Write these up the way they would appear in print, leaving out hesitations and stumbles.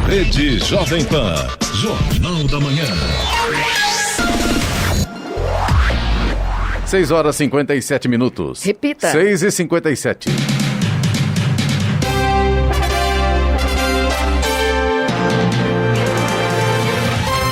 Rede Jovem Pan, Jornal da Manhã. 6h57. Repita. 6h57.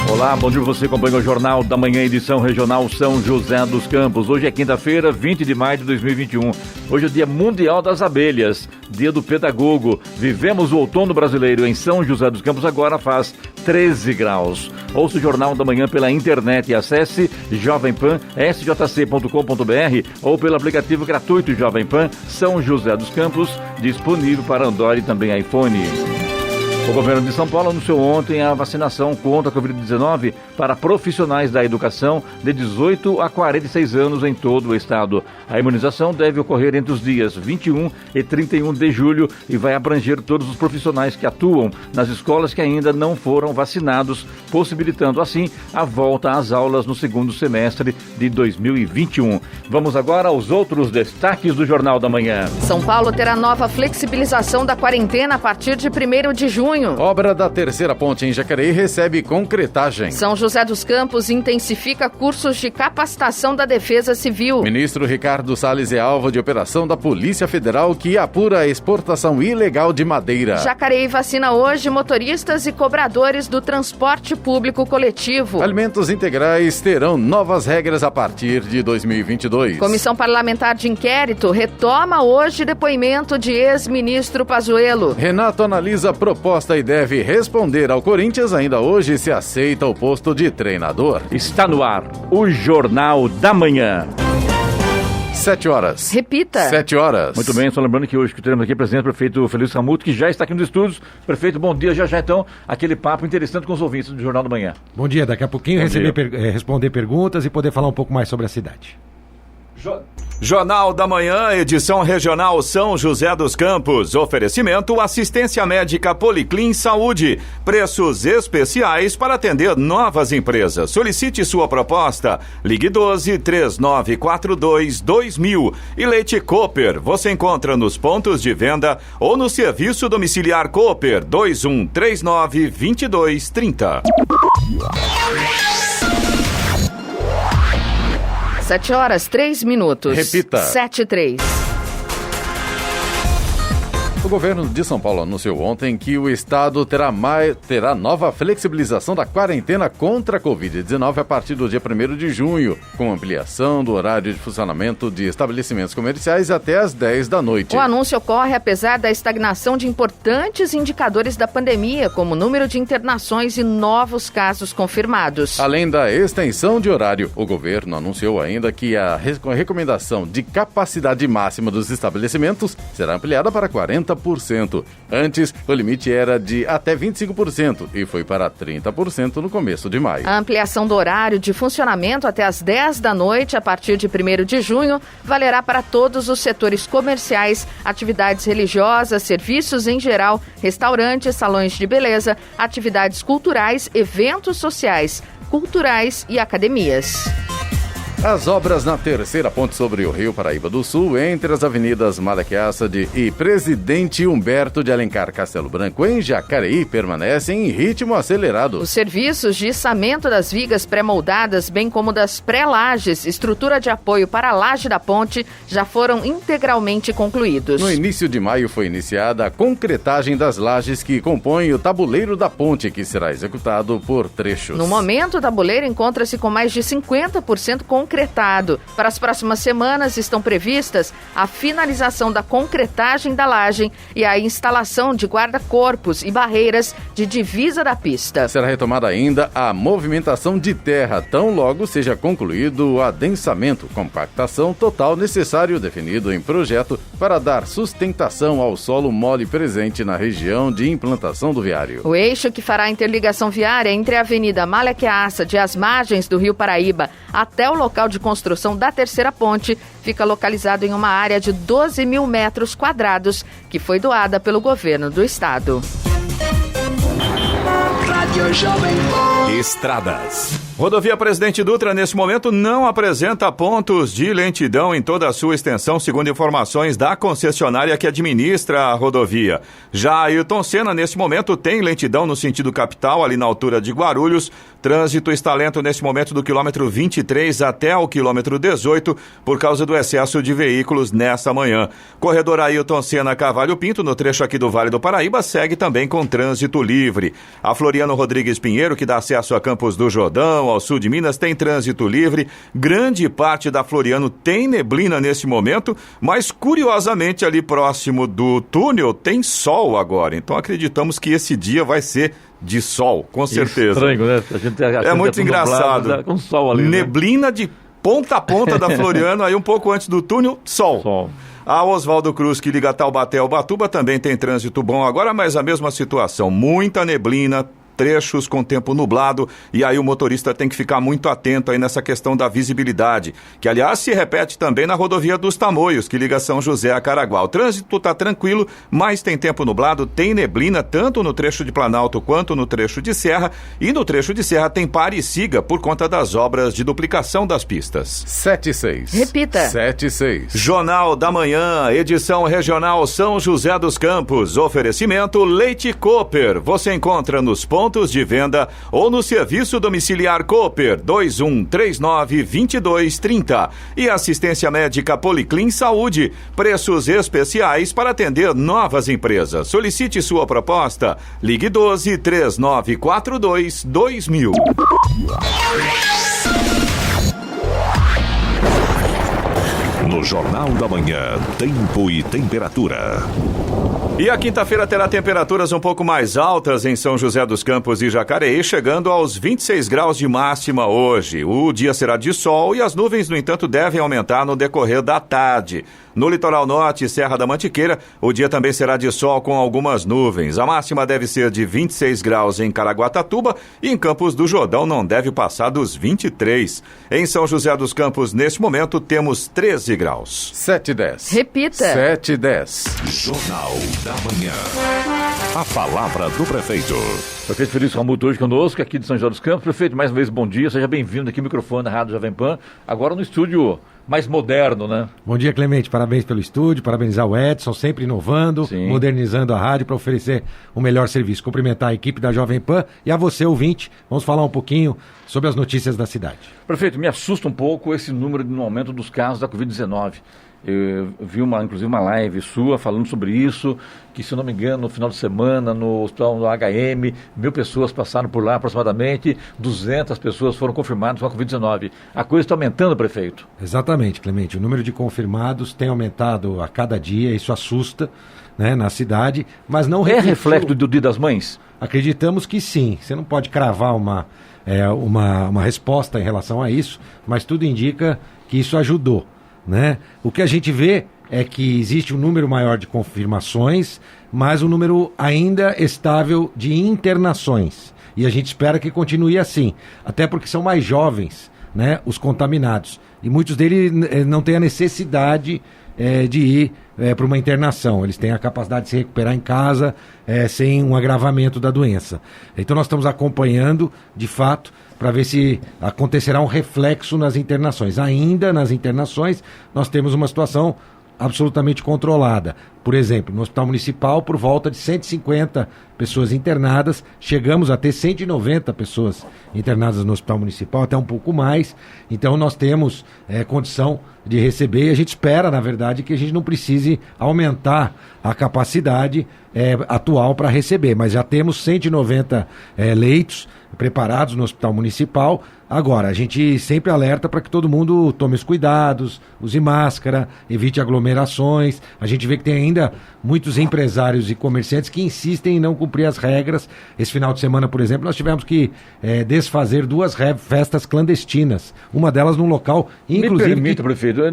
Olá, bom dia, você acompanha o Jornal da Manhã, edição regional São José dos Campos. Hoje é quinta-feira, 20 de maio de 2021. Hoje é o Dia Mundial das Abelhas, Dia do Pedagogo. Vivemos o outono brasileiro em São José dos Campos, agora faz 13 graus. Ouça o Jornal da Manhã pela internet e acesse jovempan.sjc.com.br ou pelo aplicativo gratuito Jovem Pan São José dos Campos, disponível para Android e também iPhone. O governo de São Paulo anunciou ontem a vacinação contra a Covid-19 para profissionais da educação de 18 a 46 anos em todo o estado. A imunização deve ocorrer entre os dias 21 e 31 de julho e vai abranger todos os profissionais que atuam nas escolas que ainda não foram vacinados, possibilitando assim a volta às aulas no segundo semestre de 2021. Vamos agora aos outros destaques do Jornal da Manhã. São Paulo terá nova flexibilização da quarentena a partir de 1º de junho. Obra da terceira ponte em Jacareí recebe concretagem. São José dos Campos intensifica cursos de capacitação da Defesa Civil. Ministro Ricardo Salles é alvo de operação da Polícia Federal que apura a exportação ilegal de madeira. Jacareí vacina hoje motoristas e cobradores do transporte público coletivo. Alimentos integrais terão novas regras a partir de 2022. Comissão Parlamentar de Inquérito retoma hoje depoimento de ex-ministro Pazuello. Renato analisa a proposta e deve responder ao Corinthians ainda hoje se aceita o posto de treinador. Está no ar o Jornal da Manhã. 7 horas. Repita. 7 horas. Muito bem, só lembrando que hoje que teremos aqui presente o prefeito Felício Ramuto, que já está aqui nos estúdios. Prefeito, bom dia. Já então, aquele papo interessante com os ouvintes do Jornal da Manhã. Bom dia, daqui a pouquinho responder perguntas e poder falar um pouco mais sobre a cidade. Jornal da Manhã, edição regional São José dos Campos. Oferecimento assistência médica Policlin Saúde. Preços especiais para atender novas empresas. Solicite sua proposta. Ligue 12-3942-2000. E Leite Cooper. Você encontra nos pontos de venda ou no serviço domiciliar Cooper 2139-2230. 7h03. Repita. 7h03. O governo de São Paulo anunciou ontem que o estado terá nova flexibilização da quarentena contra a Covid-19 a partir do dia 1º de junho, com ampliação do horário de funcionamento de estabelecimentos comerciais até às 10 da noite. O anúncio ocorre apesar da estagnação de importantes indicadores da pandemia, como o número de internações e novos casos confirmados. Além da extensão de horário, o governo anunciou ainda que a recomendação de capacidade máxima dos estabelecimentos será ampliada para 40%. Antes, o limite era de até 25% e foi para 30% no começo de maio. A ampliação do horário de funcionamento até às 10 da noite, a partir de 1º de junho, valerá para todos os setores comerciais, atividades religiosas, serviços em geral, restaurantes, salões de beleza, atividades culturais, eventos sociais, culturais e academias. As obras na terceira ponte sobre o Rio Paraíba do Sul, entre as avenidas Malek Assad e Presidente Humberto de Alencar Castelo Branco, em Jacareí, permanecem em ritmo acelerado. Os serviços de içamento das vigas pré-moldadas, bem como das pré-lajes, estrutura de apoio para a laje da ponte, já foram integralmente concluídos. No início de maio foi iniciada a concretagem das lajes que compõem o tabuleiro da ponte, que será executado por trechos. No momento, o tabuleiro encontra-se com mais de 50% concretado. Para as próximas semanas estão previstas a finalização da concretagem da laje e a instalação de guarda-corpos e barreiras de divisa da pista. Será retomada ainda a movimentação de terra, tão logo seja concluído o adensamento, compactação total necessário definido em projeto para dar sustentação ao solo mole presente na região de implantação do viário. O eixo que fará a interligação viária entre a Avenida Malek Assad e as margens do Rio Paraíba até o local de construção da terceira ponte fica localizado em uma área de 12 mil metros quadrados que foi doada pelo governo do estado. Estradas. Rodovia Presidente Dutra, nesse momento, não apresenta pontos de lentidão em toda a sua extensão, segundo informações da concessionária que administra a rodovia. Já Ayrton Senna, nesse momento, tem lentidão no sentido capital, ali na altura de Guarulhos. Trânsito está lento nesse momento do quilômetro 23 até o quilômetro 18, por causa do excesso de veículos nessa manhã. Corredor Ayrton Senna Cavalho Pinto, no trecho aqui do Vale do Paraíba, segue também com trânsito livre. A Floriano Rodrigues Pinheiro, que dá acesso a Campos do Jordão, ao sul de Minas, tem trânsito livre. Grande parte da Floriano tem neblina nesse momento, mas curiosamente ali próximo do túnel tem sol agora. Então acreditamos que esse dia vai ser de sol, com certeza. Estranho, né? É muito engraçado. Com sol ali, neblina, né? De ponta a ponta da Floriano, aí um pouco antes do túnel, sol. A Oswaldo Cruz, que liga Taubaté ao Ubatuba, também tem trânsito bom agora, mas a mesma situação, muita neblina, trechos com tempo nublado, e aí o motorista tem que ficar muito atento aí nessa questão da visibilidade, que aliás se repete também na rodovia dos Tamoios, que liga São José a Caraguá. O trânsito está tranquilo, mas tem tempo nublado, tem neblina, tanto no trecho de Planalto quanto no trecho de Serra, e no trecho de Serra tem pare e siga por conta das obras de duplicação das pistas. 7-6. Repita. 7-6. Jornal da Manhã, edição regional São José dos Campos. Oferecimento Leite Cooper. Você encontra nos pontos de venda ou no serviço domiciliar Cooper 2139-2230. E assistência médica Policlin Saúde. Preços especiais para atender novas empresas. Solicite sua proposta. Ligue 12-3942-2000. No Jornal da Manhã, tempo e temperatura. E a quinta-feira terá temperaturas um pouco mais altas em São José dos Campos e Jacareí, chegando aos 26 graus de máxima hoje. O dia será de sol e as nuvens, no entanto, devem aumentar no decorrer da tarde. No litoral norte e Serra da Mantiqueira, o dia também será de sol com algumas nuvens. A máxima deve ser de 26 graus em Caraguatatuba e em Campos do Jordão não deve passar dos 23. Em São José dos Campos, neste momento, temos 13 graus. 7-10. Repita. 7-10. Jornal da Manhã. A palavra do prefeito. Prefeito Felício Ramute hoje conosco, aqui de São José dos Campos. Prefeito, mais uma vez, bom dia. Seja bem-vindo aqui ao microfone da Rádio Jovem Pan. Agora no estúdio mais moderno, né? Bom dia, Clemente. Parabéns pelo estúdio, parabenizar o Edson, sempre inovando, Sim. modernizando a rádio para oferecer um melhor serviço. Cumprimentar a equipe da Jovem Pan e a você, ouvinte. Vamos falar um pouquinho sobre as notícias da cidade. Prefeito, me assusta um pouco esse número no aumento dos casos da Covid-19. Eu vi inclusive uma live sua falando sobre isso, que se não me engano no final de semana no hospital do HM, 1.000 pessoas passaram por lá aproximadamente, 200 pessoas foram confirmadas com a Covid-19. A coisa está aumentando, prefeito? Exatamente, Clemente. O número de confirmados tem aumentado a cada dia, isso assusta, né, na cidade, mas não... É reflexo do Dia das Mães? Acreditamos que sim. Você não pode cravar uma resposta em relação a isso, mas tudo indica que isso ajudou, né? O que a gente vê é que existe um número maior de confirmações, mas um número ainda estável de internações. E a gente espera que continue assim, até porque são mais jovens, né, os contaminados. E muitos deles não têm a necessidade de ir para uma internação. Eles têm a capacidade de se recuperar em casa sem um agravamento da doença. Então nós estamos acompanhando, de fato, para ver se acontecerá um reflexo nas internações. Ainda nas internações, nós temos uma situação absolutamente controlada. Por exemplo, no Hospital Municipal, por volta de 150 pessoas internadas, chegamos a ter 190 pessoas internadas no Hospital Municipal, até um pouco mais. Então nós temos condição de receber, e a gente espera, na verdade, que a gente não precise aumentar a capacidade atual para receber, mas já temos 190 leitos preparados no Hospital Municipal. Agora, a gente sempre alerta para que todo mundo tome os cuidados, use máscara, evite aglomerações. A gente vê que tem ainda muitos empresários e comerciantes que insistem em não cumprir as regras. Esse final de semana, por exemplo, nós tivemos que desfazer 2 festas clandestinas. Uma delas num local, inclusive... Me permita, prefeito, eu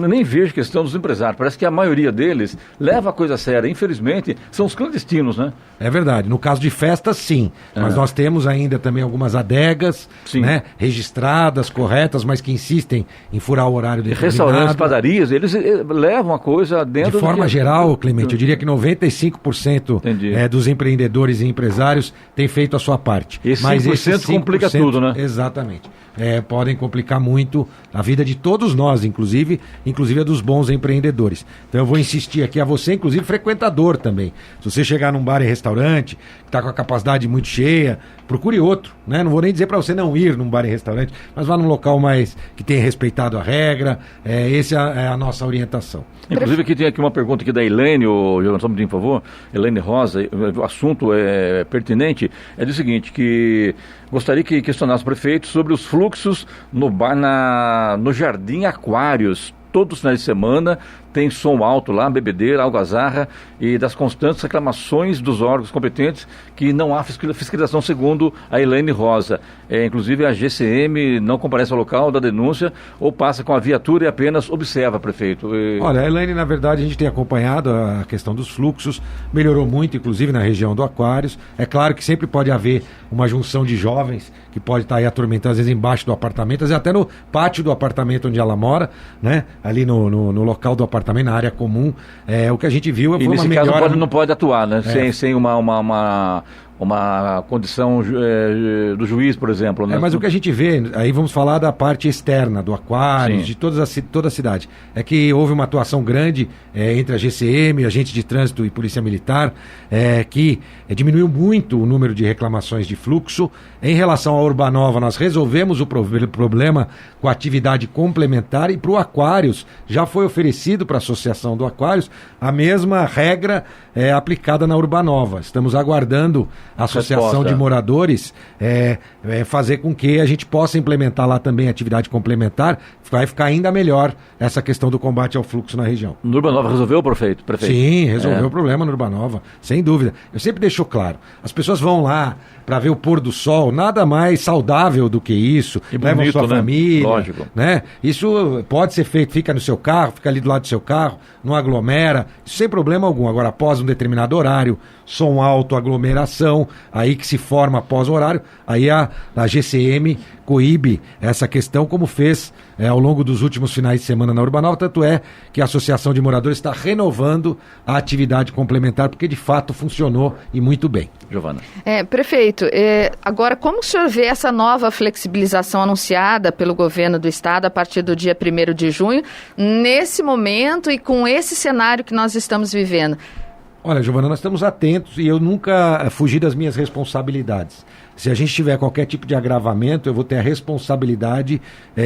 nem vejo questão dos empresários. Parece que a maioria deles leva a coisa séria. Infelizmente, são os clandestinos, né? É verdade. No caso de festas, sim. Mas nós temos ainda ainda também algumas adegas, né, registradas, corretas, mas que insistem em furar o horário determinado. Restaurantes, padarias, eles levam a coisa dentro... De forma geral, Clemente, eu diria que 95% dos empreendedores e empresários têm feito a sua parte. Mas esse 5% complica tudo, né? Exatamente. Podem complicar muito a vida de todos nós, inclusive a dos bons empreendedores. Então eu vou insistir aqui a você, inclusive frequentador também. Se você chegar num bar e restaurante que está com a capacidade muito cheia, procure outro, né? Não vou nem dizer para você não ir num bar e restaurante, mas vá num local mais que tenha respeitado a regra. Essa é a nossa orientação. Inclusive aqui tem aqui uma pergunta aqui da Elaine, João, por favor, Elaine Rosa, o assunto é pertinente, é do seguinte, que gostaria que questionasse o prefeito sobre os fluxos no bar no Jardim Aquários. Todos os finais de semana tem som alto lá, bebedeira, algazarra e das constantes reclamações dos órgãos competentes que não há fiscalização, segundo a Elaine Rosa. Inclusive a GCM não comparece ao local da denúncia ou passa com a viatura e apenas observa, prefeito. Olha, a Elaine, na verdade, a gente tem acompanhado a questão dos fluxos, melhorou muito, inclusive na região do Aquários. É claro que sempre pode haver uma junção de jovens que pode estar aí atormentando, às vezes embaixo do apartamento, às vezes até no pátio do apartamento onde ela mora, né? Ali no local do apartamento, na área comum. O que a gente viu foi uma melhora... Nesse caso não pode atuar, né? Sem uma condição do juiz, por exemplo. Né? Mas o que a gente vê, aí vamos falar da parte externa, do Aquários, de toda a cidade, é que houve uma atuação grande entre a GCM, agentes de trânsito e polícia militar, que diminuiu muito o número de reclamações de fluxo. Em relação à Urbanova, nós resolvemos o problema com a atividade complementar, e para o Aquários já foi oferecido para a Associação do Aquários a mesma regra aplicada na Urbanova. Estamos aguardando a Associação de Moradores fazer com que a gente possa implementar lá também a atividade complementar. Vai ficar ainda melhor essa questão do combate ao fluxo na região. No Urbanova resolveu, prefeito? Sim, resolveu o problema no Urbanova, sem dúvida. Eu sempre deixo claro, as pessoas vão lá para ver o pôr do sol, nada mais saudável do que isso, levam sua família, lógico, né? Isso pode ser feito, fica no seu carro, fica ali do lado do seu carro, não aglomera, isso sem problema algum. Agora, após um determinado horário, som alto, aglomeração, aí que se forma após o horário, aí a GCM coíbe essa questão, como fez ao longo dos últimos finais de semana na Urbanova. Tanto é que a Associação de Moradores está renovando a atividade complementar, porque de fato funcionou e muito bem. Giovana. Prefeito, agora como o senhor vê essa nova flexibilização anunciada pelo governo do estado a partir do dia 1º de junho, nesse momento e com esse cenário que nós estamos vivendo? Olha, Giovana, nós estamos atentos e eu nunca fugi das minhas responsabilidades. Se a gente tiver qualquer tipo de agravamento, eu vou ter a responsabilidade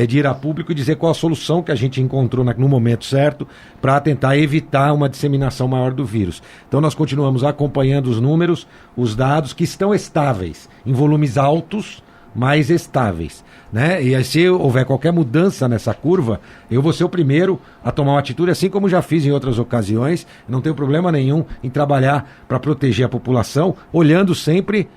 de ir a público e dizer qual a solução que a gente encontrou no momento certo para tentar evitar uma disseminação maior do vírus. Então nós continuamos acompanhando os números, os dados que estão estáveis, em volumes altos, mais estáveis, né? E aí, se houver qualquer mudança nessa curva, eu vou ser o primeiro a tomar uma atitude, assim como já fiz em outras ocasiões. Não tenho problema nenhum em trabalhar para proteger a população, olhando sempre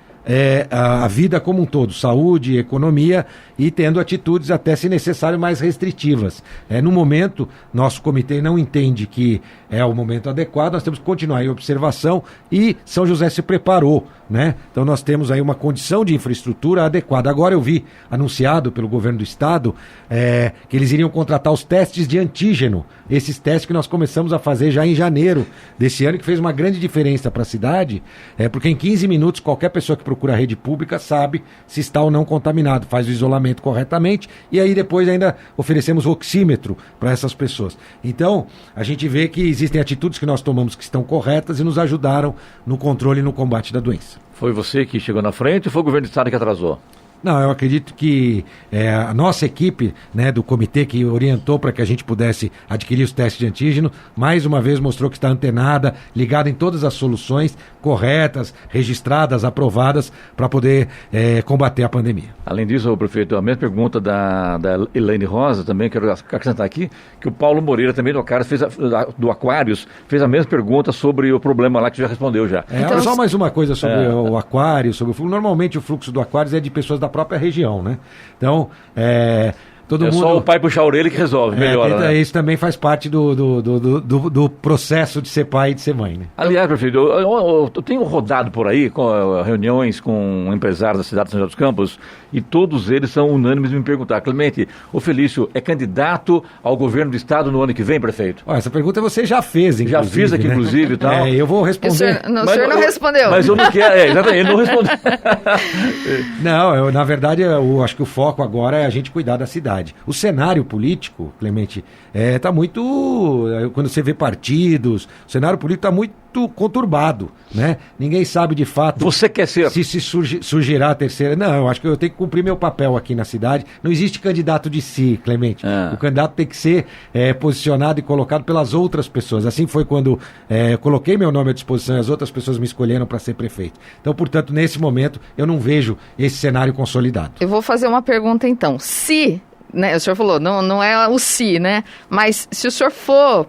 a vida como um todo, saúde, economia, e tendo atitudes até, se necessário, mais restritivas. No momento, nosso comitê não entende que é o momento adequado, nós temos que continuar em observação, e São José se preparou, né? Então nós temos aí uma condição de infraestrutura adequada. Agora eu vi anunciado pelo governo do estado que eles iriam contratar os testes de antígeno, esses testes que nós começamos a fazer já em janeiro desse ano, que fez uma grande diferença para a cidade, porque em 15 minutos qualquer pessoa que procura a rede pública sabe se está ou não contaminado, faz o isolamento corretamente, e aí depois ainda oferecemos oxímetro para essas pessoas. Então a gente vê que existem atitudes que nós tomamos que estão corretas e nos ajudaram no controle e no combate da doença. Foi você que chegou na frente ou foi o governo do estado que atrasou? Não, eu acredito que a nossa equipe, né, do comitê que orientou para que a gente pudesse adquirir os testes de antígeno, mais uma vez mostrou que está antenada, ligada em todas as soluções corretas, registradas, aprovadas, para poder combater a pandemia. Além disso, prefeito, a mesma pergunta da Elaine Rosa, também quero acrescentar aqui, que o Paulo Moreira, também do Aquários, fez a mesma pergunta sobre o problema lá, que já respondeu já. Então, só mais uma coisa sobre o Aquário, sobre o fluxo. Normalmente o fluxo do Aquários é de pessoas da própria região, né? Então, todo mundo... só o pai puxar a orelha que resolve, melhora, né? Isso também faz parte do processo de ser pai e de ser mãe, né? Aliás, prefeito, eu tenho rodado por aí com reuniões com empresários da cidade de São José dos Campos e todos eles são unânimes em me perguntar: Clemente, o Felício é candidato ao governo do estado no ano que vem, prefeito? Essa pergunta você já fez, inclusive. Já fiz aqui, né? inclusive, e tal. Eu vou responder. O senhor não respondeu. Mas eu não quero, exatamente, ele não respondeu. Não, na verdade, eu acho que o foco agora é a gente cuidar da cidade. O cenário político, Clemente, está muito... Quando você vê partidos, o cenário político está muito conturbado, né? Ninguém sabe de fato... Você quer ser... Se surgirá a terceira... Não, eu acho que eu tenho que cumprir meu papel aqui na cidade. Não existe candidato de si, Clemente. O candidato tem que ser posicionado e colocado pelas outras pessoas. Assim foi quando coloquei meu nome à disposição e as outras pessoas me escolheram para ser prefeito. Então, portanto, nesse momento, eu não vejo esse cenário consolidado. Eu vou fazer uma pergunta, então. Se... Né, o senhor falou, não é o se, né? Mas se o senhor for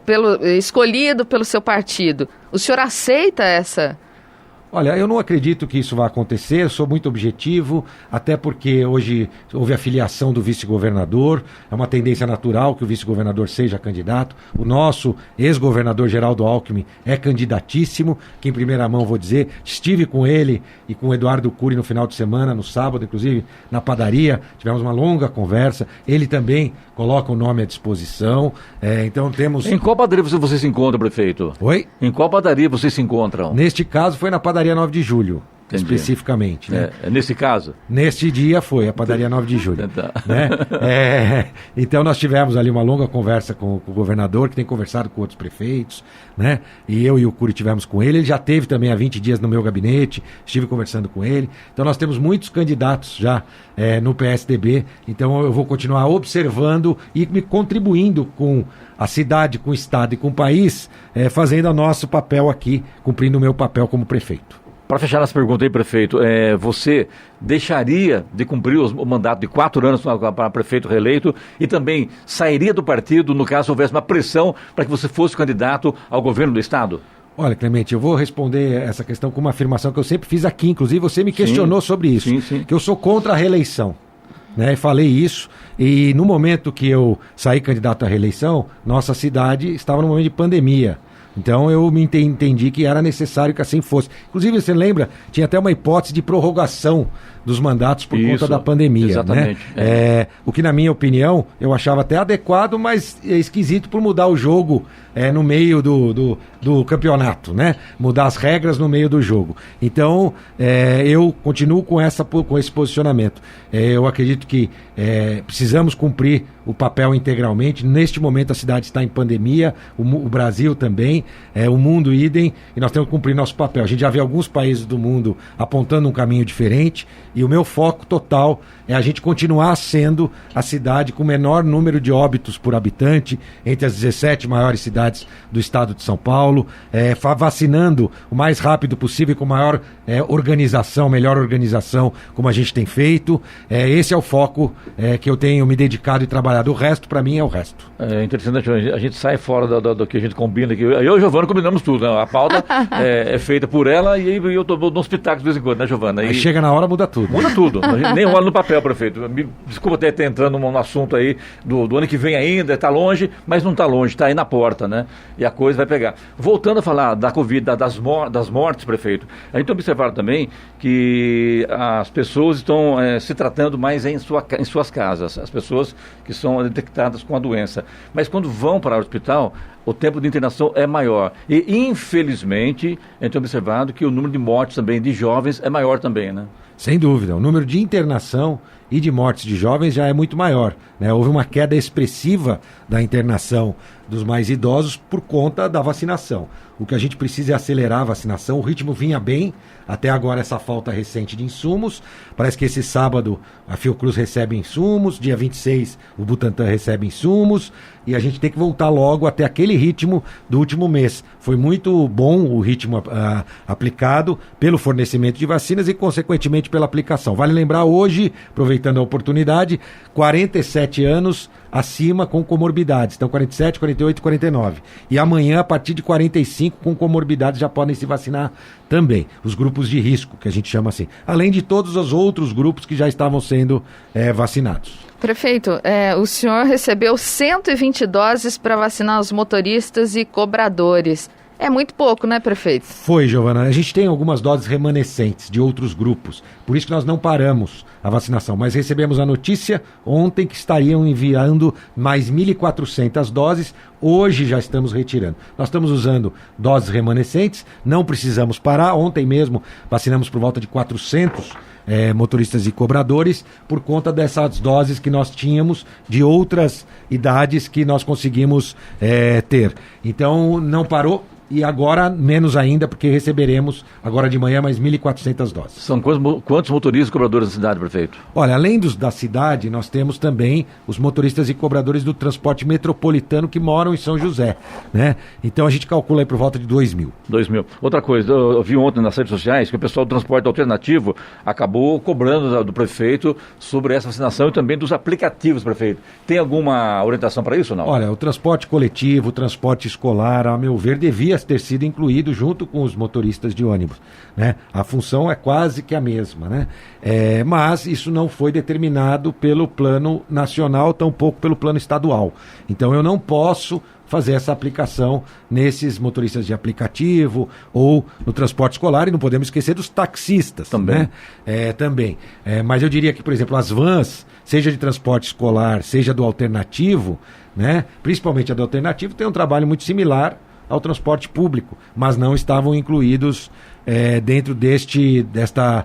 escolhido pelo seu partido, o senhor aceita essa... Olha, eu não acredito que isso vai acontecer, sou muito objetivo, até porque hoje houve a filiação do vice-governador, é uma tendência natural que o vice-governador seja candidato. O nosso ex-governador Geraldo Alckmin é candidatíssimo, que em primeira mão vou dizer, estive com ele e com o Eduardo Cury no final de semana, no sábado, inclusive, na padaria, tivemos uma longa conversa, ele também coloca o nome à disposição, então temos... Em qual padaria você se encontra, prefeito? Oi? Em qual padaria vocês se encontram? Neste caso foi na padaria 9 de julho, Entendi. especificamente. Né? Nesse caso? Neste dia foi a padaria 9 de julho. Né? Então nós tivemos ali uma longa conversa com o governador, que tem conversado com outros prefeitos, né? E eu e o Cury tivemos com ele. Ele já teve também há 20 dias no meu gabinete, estive conversando com ele. Então nós temos muitos candidatos já no PSDB, então eu vou continuar observando e me contribuindo com a cidade, com o estado e com o país, fazendo o nosso papel aqui, cumprindo o meu papel como prefeito. Para fechar essa pergunta aí, prefeito, você deixaria de cumprir o mandato de 4 anos para prefeito reeleito e também sairia do partido, no caso houvesse uma pressão para que você fosse candidato ao governo do estado? Olha, Clemente, eu vou responder essa questão com uma afirmação que eu sempre fiz aqui, inclusive você me questionou sobre isso, que eu sou contra a reeleição. Né, falei isso, e no momento que eu saí candidato à reeleição, nossa cidade estava num momento de pandemia. Então eu me entendi que era necessário que assim fosse. Inclusive, você lembra, tinha até uma hipótese de prorrogação dos mandatos por conta da pandemia. Exatamente. Né? O que, na minha opinião, eu achava até adequado, mas é esquisito por mudar o jogo no meio do campeonato, né? Mudar as regras no meio do jogo. Então, eu continuo com esse posicionamento. Eu acredito que precisamos cumprir o papel integralmente. Neste momento, a cidade está em pandemia, o Brasil também, o mundo idem, e nós temos que cumprir nosso papel. A gente já vê alguns países do mundo apontando um caminho diferente, e o meu foco total é a gente continuar sendo a cidade com o menor número de óbitos por habitante, entre as 17 maiores cidades do estado de São Paulo, vacinando o mais rápido possível e com maior melhor organização, como a gente tem feito. Esse é o foco que eu tenho me dedicado e trabalhado. O resto, para mim, é o resto. É interessante, a gente sai fora do que a gente combina aqui. Eu e a Giovana combinamos tudo, né? A pauta é feita por ela e eu tô no hospital de vez em quando, né, Giovana? Aí chega na hora, muda tudo. Muda tudo. A gente nem olha no papel, prefeito. Desculpa até estar entrando no assunto aí do ano que vem ainda, está longe, mas não está longe, está aí na porta, né? E a coisa vai pegar. Voltando a falar da Covid, das mortes, prefeito, a gente tem observado também que as pessoas estão se tratando mais em suas casas, as pessoas que são detectadas com a doença. Mas quando vão para o hospital, o tempo de internação é maior. E, infelizmente, a gente tem observado que o número de mortes também de jovens é maior também, né? Sem dúvida. O número de internação e de mortes de jovens já é muito maior, né? Houve uma queda expressiva da internação dos mais idosos por conta da vacinação. O que a gente precisa é acelerar a vacinação. O ritmo vinha bem, até agora essa falta recente de insumos. Parece que esse sábado a Fiocruz recebe insumos, dia 26 o Butantan recebe insumos, e a gente tem que voltar logo até aquele ritmo do último mês. Foi muito bom o ritmo aplicado pelo fornecimento de vacinas e, consequentemente, pela aplicação. Vale lembrar hoje, aproveitando aproveitando a oportunidade, 47 anos acima com comorbidades. Então, 47, 48 e 49. E amanhã, a partir de 45, com comorbidades, já podem se vacinar também. Os grupos de risco, que a gente chama assim. Além de todos os outros grupos que já estavam sendo vacinados. Prefeito, o senhor recebeu 120 doses para vacinar os motoristas e cobradores. É muito pouco, né, prefeito? Foi, Giovana. A gente tem algumas doses remanescentes de outros grupos. Por isso que nós não paramos a vacinação. Mas recebemos a notícia ontem que estariam enviando mais 1.400 doses. Hoje já estamos retirando. Nós estamos usando doses remanescentes, não precisamos parar. Ontem mesmo vacinamos por volta de 400 motoristas e cobradores por conta dessas doses que nós tínhamos de outras idades que nós conseguimos ter. Então não parou. E agora, menos ainda, porque receberemos agora de manhã mais 1.400 doses. São quantos motoristas e cobradores da cidade, prefeito? Olha, além dos da cidade, nós temos também os motoristas e cobradores do transporte metropolitano que moram em São José, né? Então a gente calcula aí por volta de 2.000. 2.000. Outra coisa, eu vi ontem nas redes sociais que o pessoal do transporte alternativo acabou cobrando do prefeito sobre essa vacinação e também dos aplicativos, prefeito. Tem alguma orientação para isso ou não? Olha, o transporte coletivo, o transporte escolar, a meu ver, devia ter sido incluído junto com os motoristas de ônibus, né? A função é quase que a mesma, né? Mas isso não foi determinado pelo plano nacional, tampouco pelo plano estadual. Então eu não posso fazer essa aplicação nesses motoristas de aplicativo ou no transporte escolar, e não podemos esquecer dos taxistas também, né? Mas eu diria que, por exemplo, as vans, seja de transporte escolar, seja do alternativo, né? Principalmente a do alternativo, tem um trabalho muito similar ao transporte público, mas não estavam incluídos dentro desta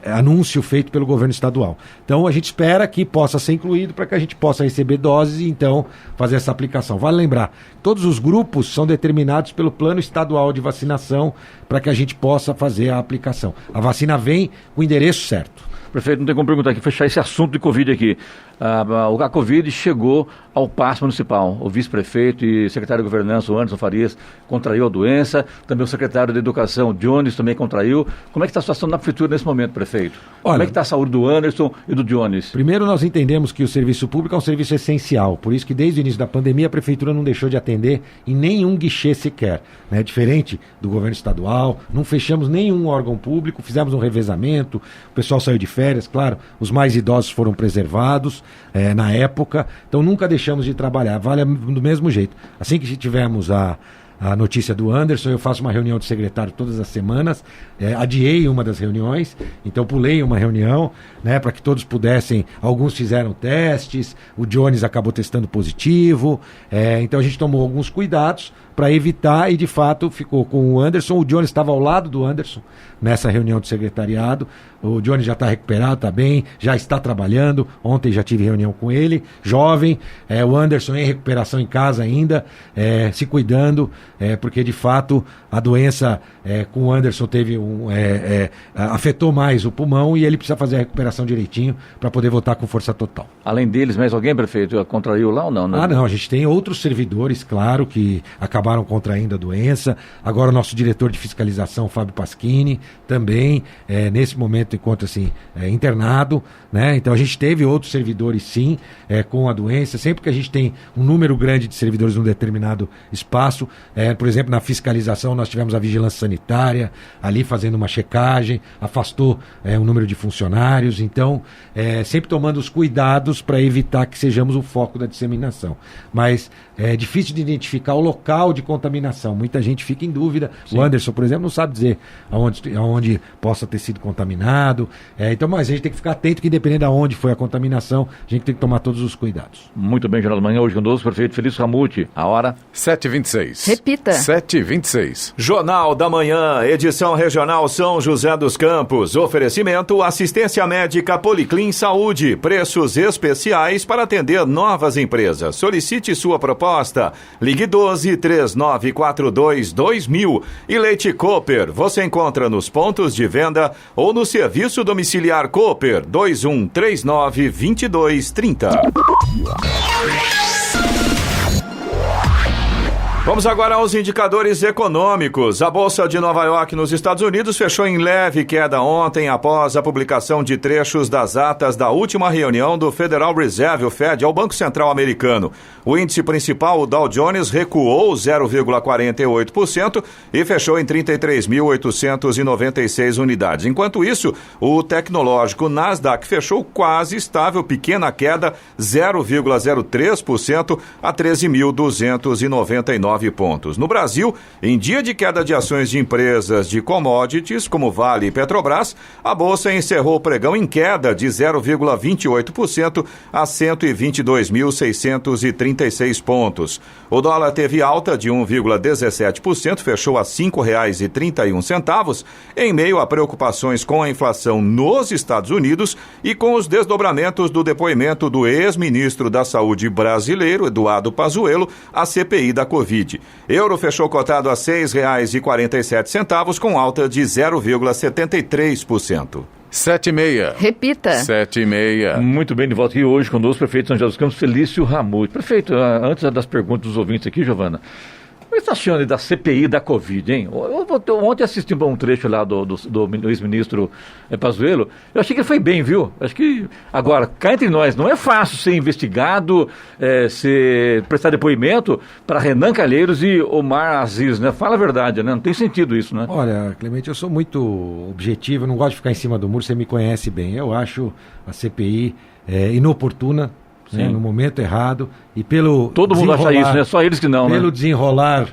anúncio feito pelo governo estadual. Então a gente espera que possa ser incluído para que a gente possa receber doses e então fazer essa aplicação. Vale lembrar, todos os grupos são determinados pelo plano estadual de vacinação para que a gente possa fazer a aplicação. A vacina vem com o endereço certo. Prefeito, não tem como perguntar aqui, fechar esse assunto de Covid aqui. A Covid chegou ao Paço Municipal. O vice-prefeito e secretário de Governança, o Anderson Farias, contraiu a doença. Também o secretário de Educação, Jones, também contraiu. Como é que está a situação na prefeitura nesse momento, prefeito? Olha, como é que está a saúde do Anderson e do Jones? Primeiro, nós entendemos que o serviço público é um serviço essencial. Por isso que desde o início da pandemia a prefeitura não deixou de atender em nenhum guichê sequer, né? Diferente do governo estadual, não fechamos nenhum órgão público, fizemos um revezamento, o pessoal saiu de férias, claro, os mais idosos foram preservados na época, então nunca deixamos de trabalhar, vale do mesmo jeito. Assim que tivermos a notícia do Anderson, eu faço uma reunião de secretário todas as semanas, adiei uma das reuniões, então pulei uma reunião, né, para que todos pudessem, alguns fizeram testes, o Jones acabou testando positivo, então a gente tomou alguns cuidados para evitar e de fato ficou com o Anderson. O Jones estava ao lado do Anderson nessa reunião de secretariado. O Jones já está recuperado, está bem, já está trabalhando. Ontem já tive reunião com ele, jovem. O Anderson em recuperação em casa ainda, se cuidando, porque de fato a doença com o Anderson afetou mais o pulmão e ele precisa fazer a recuperação direitinho para poder voltar com força total. Além deles, mais alguém, prefeito, contraiu lá ou não? Não, a gente tem outros servidores, claro, que acabaram contraindo a doença. Agora o nosso diretor de fiscalização, Fábio Paschini, também, nesse momento, encontra-se internado, né? Então a gente teve outros servidores, sim, com a doença. Sempre que a gente tem um número grande de servidores num determinado espaço, por exemplo, na fiscalização nós tivemos a vigilância sanitária ali fazendo uma checagem, afastou um número de funcionários, então sempre tomando os cuidados para evitar que sejamos o foco da disseminação. Mas é difícil de identificar o local de contaminação, muita gente fica em dúvida. Sim. O Anderson, por exemplo, não sabe dizer aonde possa ter sido contaminado, então, mas a gente tem que ficar atento que independente de onde foi a contaminação, a gente tem que tomar todos os cuidados. Muito bem, Jornal da Manhã, hoje conosco, prefeito Felício Ramute, a hora 7h26. Repita. 7h26. Jornal da Manhã, edição regional São José dos Campos. Oferecimento assistência médica Policlin Saúde. Preços especiais para atender novas empresas. Solicite sua proposta. Ligue 12-3942-2000. E Leite Cooper. Você encontra nos pontos de venda ou no serviço domiciliar Cooper 2139-2230. Vamos agora aos indicadores econômicos. A Bolsa de Nova York, nos Estados Unidos, fechou em leve queda ontem após a publicação de trechos das atas da última reunião do Federal Reserve, o Fed, ao Banco Central americano. O índice principal, o Dow Jones, recuou 0,48% e fechou em 33.896 unidades. Enquanto isso, o tecnológico Nasdaq fechou quase estável, pequena queda, 0,03% a 13.299 pontos. No Brasil, em dia de queda de ações de empresas de commodities, como Vale e Petrobras, a Bolsa encerrou o pregão em queda de 0,28% a 122.636 pontos. O dólar teve alta de 1,17%, fechou a R$ 5,31, em meio a preocupações com a inflação nos Estados Unidos e com os desdobramentos do depoimento do ex-ministro da Saúde brasileiro, Eduardo Pazuello, à CPI da Covid. Euro fechou cotado a R$ 6,47, com alta de 0,73%. 7h30. Repita. 7h30. Muito bem, de volta aqui hoje conosco, o prefeito de São José dos Campos, Felício Ramute. Prefeito, antes das perguntas dos ouvintes aqui, Giovana, como é que está achando da CPI da Covid, hein? Ontem assisti um trecho lá do ex-ministro Pazuello. Eu achei que ele foi bem, viu? Acho que, agora, cá entre nós, não é fácil ser investigado, prestar depoimento para Renan Calheiros e Omar Aziz, né? Fala a verdade, né? Não tem sentido isso, né? Olha, Clemente, eu sou muito objetivo, eu não gosto de ficar em cima do muro, você me conhece bem. Eu acho a CPI inoportuna, né, no momento errado, e pelo todo mundo acha isso, né? Só eles que não, pelo desenrolar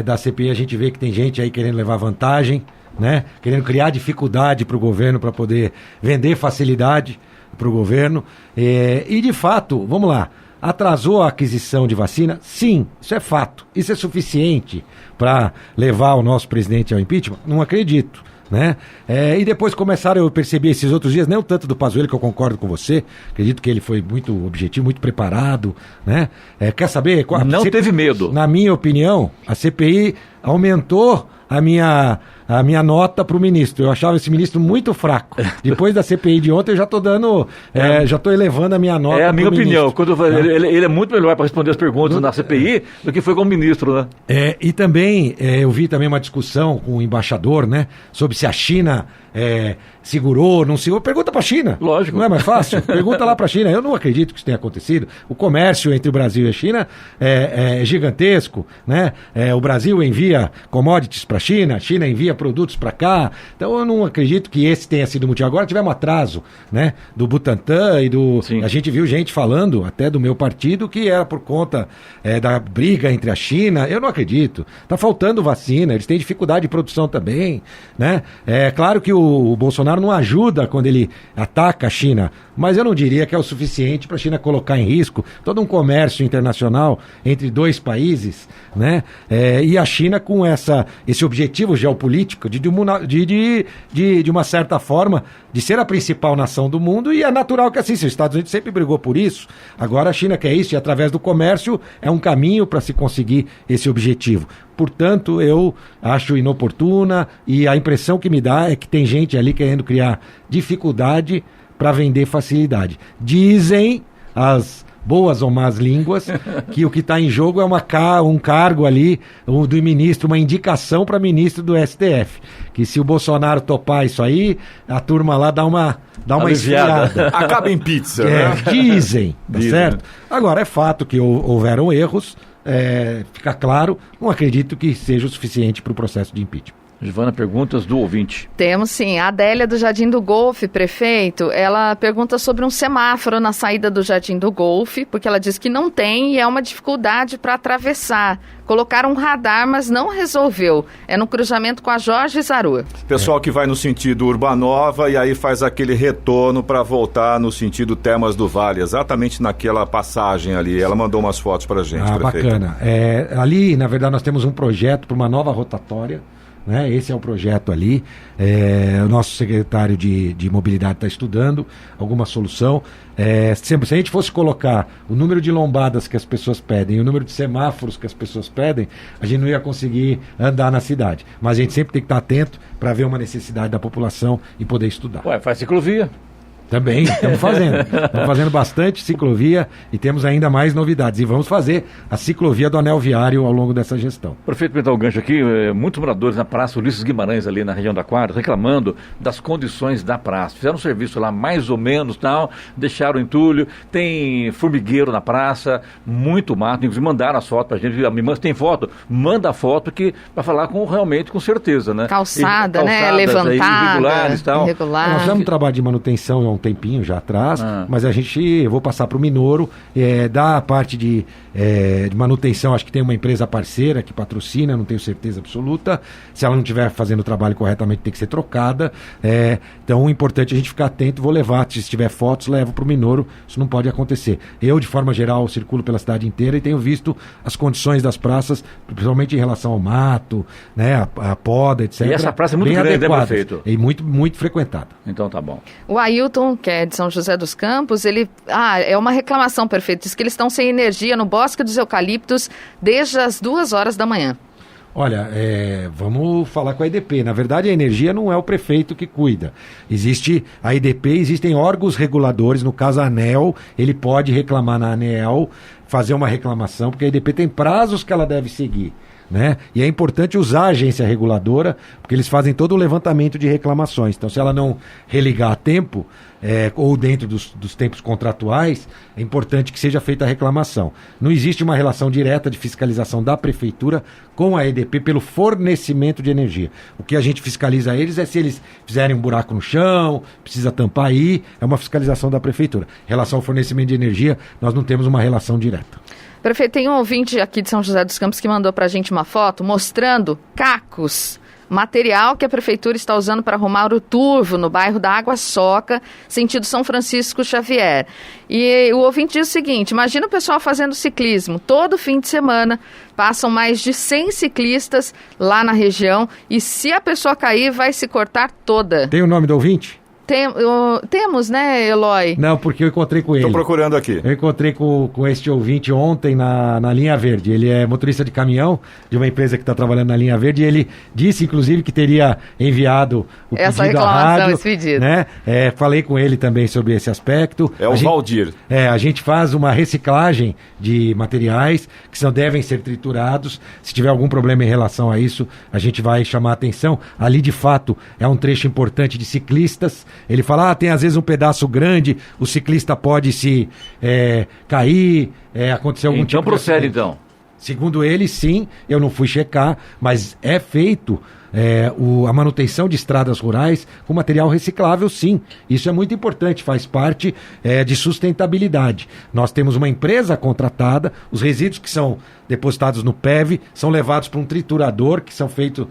da CPI, a gente vê que tem gente aí querendo levar vantagem, né? Querendo criar dificuldade para o governo, para poder vender facilidade para o governo. E de fato, vamos lá, atrasou a aquisição de vacina? Sim, isso é fato. Isso é suficiente para levar o nosso presidente ao impeachment? Não acredito. Né? E depois começaram, eu percebi esses outros dias, nem o tanto do Pazuello, que eu concordo com você, acredito que ele foi muito objetivo, muito preparado, né? Quer saber? Não teve medo. Na minha opinião, a CPI aumentou a minha nota para o ministro. Eu achava esse ministro muito fraco. Depois da CPI de ontem, eu já estou já estou elevando a minha nota. É a minha opinião. Ele é muito melhor para responder as perguntas na CPI do que foi como ministro, né? E também, eu vi também uma discussão com o embaixador, né? Sobre se a China segurou, não segurou. Pergunta para a China. Lógico. Não é mais fácil? Pergunta lá para a China. Eu não acredito que isso tenha acontecido. O comércio entre o Brasil e a China é gigantesco, né? O Brasil envia commodities para a China envia produtos para cá. Então eu não acredito que esse tenha sido o motivo. Agora tivemos atraso, né? Do Butantan e do... Sim. A gente viu gente falando, até do meu partido, que era por conta da briga entre a China. Eu não acredito. Tá faltando vacina, eles têm dificuldade de produção também, né? É claro que o Bolsonaro não ajuda quando ele ataca a China, mas eu não diria que é o suficiente para a China colocar em risco todo um comércio internacional entre dois países, né? E a China com esse objetivo geopolítico de uma certa forma de ser a principal nação do mundo, e é natural que assim, os Estados Unidos sempre brigou por isso, agora a China quer isso, e através do comércio é um caminho para se conseguir esse objetivo. Portanto, eu acho inoportuna, e a impressão que me dá é que tem gente ali querendo criar dificuldade para vender facilidade. Dizem as boas ou más línguas que o que está em jogo é um cargo ali do ministro, uma indicação para ministro do STF. Que se o Bolsonaro topar isso aí, a turma lá dá uma esfriada. Acaba em pizza, né? Dizem, tá certo? Agora, é fato que houveram erros, fica claro, não acredito que seja o suficiente para o processo de impeachment. Giovana, perguntas do ouvinte. Temos sim. A Adélia do Jardim do Golfe, prefeito, ela pergunta sobre um semáforo na saída do Jardim do Golfe, porque ela diz que não tem e é uma dificuldade para atravessar. Colocaram um radar, mas não resolveu. É no cruzamento com a Jorge Zarua. Pessoal que vai no sentido Urbanova e aí faz aquele retorno para voltar no sentido Termas do Vale, exatamente naquela passagem ali. Ela mandou umas fotos para a gente, prefeito. Bacana. Ali, na verdade, nós temos um projeto para uma nova rotatória, né? Esse é o projeto ali. O nosso secretário de mobilidade está estudando alguma solução. Se a gente fosse colocar o número de lombadas que as pessoas pedem e o número de semáforos que as pessoas pedem, a gente não ia conseguir andar na cidade. Mas a gente sempre tem que estar atento para ver uma necessidade da população e poder estudar. Faz ciclovia. Também, estamos fazendo. Estamos fazendo bastante ciclovia e temos ainda mais novidades. E vamos fazer a ciclovia do anel viário ao longo dessa gestão. Prefeito, para dar o gancho aqui, muitos moradores na Praça Ulisses Guimarães, ali na região da Aquário, reclamando das condições da praça. Fizeram um serviço lá mais ou menos, tal, deixaram entulho, tem formigueiro na praça, muito mato, inclusive mandaram as fotos para a gente. A minha irmã tem foto, manda a foto para falar realmente com certeza, né? Calçada, né? Levantada, irregulares, tal. Nós fizemos um trabalho de manutenção há um tempinho já atrás, mas eu vou passar para o Minoro, da parte de manutenção, acho que tem uma empresa parceira que patrocina, não tenho certeza absoluta, se ela não estiver fazendo o trabalho corretamente tem que ser trocada, então o importante é a gente ficar atento, vou levar, se tiver fotos, levo para o Minoro, isso não pode acontecer. Eu, de forma geral, circulo pela cidade inteira e tenho visto as condições das praças, principalmente em relação ao mato, né, a poda, etc. E essa praça é muito grande, né, prefeito? E muito, muito frequentada. Então tá bom. O Ailton, que é de São José dos Campos, é uma reclamação, perfeito, diz que eles estão sem energia no Bosque dos Eucaliptos desde as 2 horas da manhã. Olha, vamos falar com a EDP. Na verdade, a energia não é o prefeito que cuida. Existe a EDP, existem órgãos reguladores, no caso a ANEEL, ele pode reclamar na ANEEL, fazer uma reclamação, porque a EDP tem prazos que ela deve seguir. Né? E é importante usar a agência reguladora, porque eles fazem todo o levantamento de reclamações. Então, se ela não religar a tempo, ou dentro dos tempos contratuais, é importante que seja feita a reclamação. Não existe uma relação direta de fiscalização da prefeitura com a EDP pelo fornecimento de energia. O que a gente fiscaliza eles é se eles fizerem um buraco no chão, precisa tampar aí, é uma fiscalização da prefeitura. Em relação ao fornecimento de energia, nós não temos uma relação direta. Prefeito, tem um ouvinte aqui de São José dos Campos que mandou pra gente uma foto mostrando cacos, material que a prefeitura está usando para arrumar o turvo no bairro da Água Soca, sentido São Francisco Xavier. E o ouvinte diz o seguinte: imagina o pessoal fazendo ciclismo todo fim de semana, passam mais de 100 ciclistas lá na região e se a pessoa cair vai se cortar toda. Tem o nome do ouvinte? Temos, né, Eloy? Não, porque eu encontrei com ele. Estou procurando aqui. Eu encontrei com este ouvinte ontem na Linha Verde. Ele é motorista de caminhão de uma empresa que está trabalhando na Linha Verde e ele disse, inclusive, que teria enviado o pedido à rádio. Esse pedido. Né? Falei com ele também sobre esse aspecto. É o Valdir. A gente faz uma reciclagem de materiais que devem ser triturados. Se tiver algum problema em relação a isso, a gente vai chamar a atenção. Ali, de fato, é um trecho importante de ciclistas. Ele fala, tem às vezes um pedaço grande, o ciclista pode se cair, acontecer algum tipo de... Então procede, então. Segundo ele, sim, eu não fui checar, mas é feito a manutenção de estradas rurais com material reciclável, sim. Isso é muito importante, faz parte de sustentabilidade. Nós temos uma empresa contratada, os resíduos que são depositados no PEV são levados para um triturador, que são feitos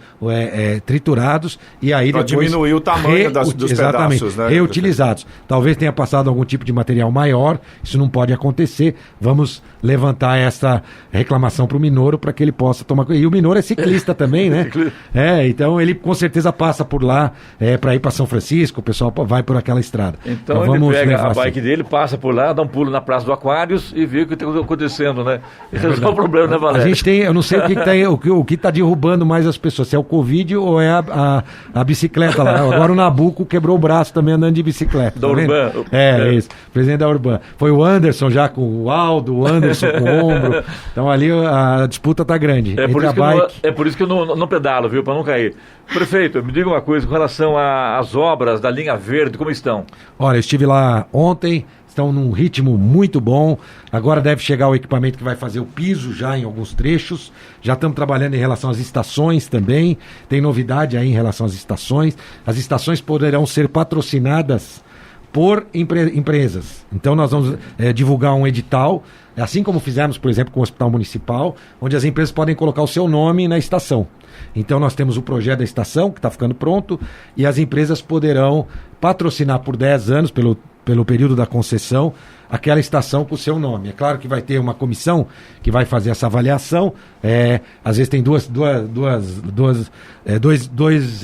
triturados e aí pra depois... diminuir o tamanho dos pedaços, né? Reutilizados. Talvez tenha passado algum tipo de material maior, isso não pode acontecer. Vamos levantar essa reclamação para o Minoro para que ele possa tomar... E o Minoro é ciclista também, né? Então ele com certeza passa por lá para ir para São Francisco, o pessoal vai por aquela estrada. Então ele pega a bike dele, passa por lá, dá um pulo na Praça do Aquários e vê o que está acontecendo, né? E resolve o problema, né, Valério? A gente tem, eu não sei o que está derrubando mais as pessoas, se é o Covid ou é a bicicleta lá. Agora o Nabuco quebrou o braço também andando de bicicleta. Da Urban. Isso, presidente da Urban. Foi o Anderson já com o Aldo, o Anderson com o ombro. Então ali a disputa está grande. É por isso que eu não pedalo, viu? Para não cair. Prefeito, me diga uma coisa com relação às obras da Linha Verde, como estão? Olha, eu estive lá ontem, estão num ritmo muito bom. Agora deve chegar o equipamento que vai fazer o piso já em alguns trechos. Já estamos trabalhando em relação às estações também. Tem novidade aí em relação às estações. As estações poderão ser patrocinadas por empresas. Então nós vamos divulgar um edital, assim como fizemos, por exemplo, com o Hospital Municipal, onde as empresas podem colocar o seu nome na estação. Então nós temos o projeto da estação, que está ficando pronto, e as empresas poderão patrocinar por 10 anos, pelo período da concessão, aquela estação com o seu nome. É claro que vai ter uma comissão que vai fazer essa avaliação. Às vezes tem dois